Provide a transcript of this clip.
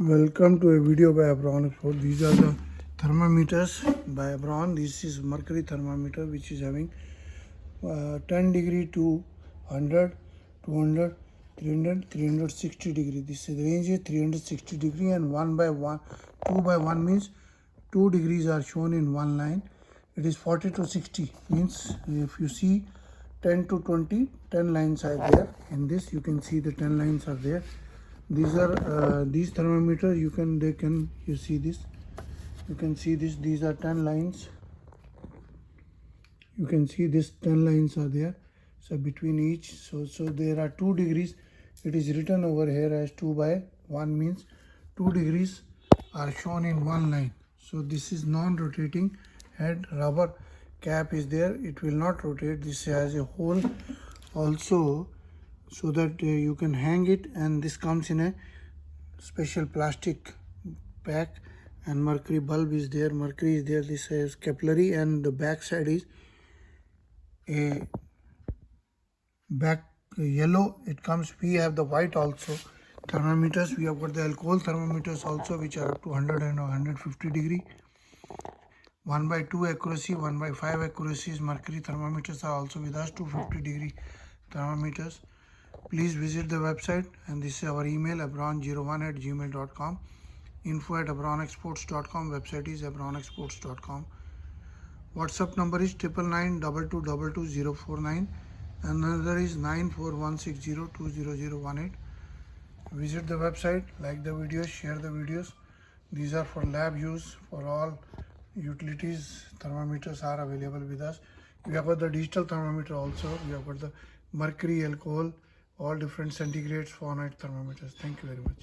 Welcome to a video by Abron. So these are the thermometers by Abron. This is Mercury thermometer, which is having 10 degree to 100, 200, 300, 360 degree. This range is 360 degree, and 1 by 1, 2 by 1 means 2 degrees are shown in one line. It is 40 to 60 means if you see 10 to 20, 10 lines are there. In this you can see the 10 lines are there. These are these thermometers, you see this, you can see this, these are 10 lines. You can see this 10 lines are there, so between each, so there are 2 degrees. It is written over here as 2 by 1 means 2 degrees are shown in one line. So this is non-rotating head, rubber cap is there, it will not rotate. This has a hole also, so that you can hang it, and this comes in a special plastic pack. And mercury bulb is there, mercury is there, this is capillary, and the back side is a back yellow. It comes, we have the white also thermometers. We have got the alcohol thermometers also, which are up to 100 and 150 degree. 1 by 2 accuracy, 1 by 5 accuracies. Mercury thermometers are also with us, 250 degree thermometers. Please visit the website, and this is our email, abron01@gmail.com, info@abronexports.com, website is abronexports.com. WhatsApp number is 9922222049, and another is 9416020018. Visit the website, like the videos, share the videos. These are for lab use, for all utilities. Thermometers are available with us. We have got the digital thermometer also. We have got the mercury, alcohol, all different centigrades, Fahrenheit thermometers. Thank you very much.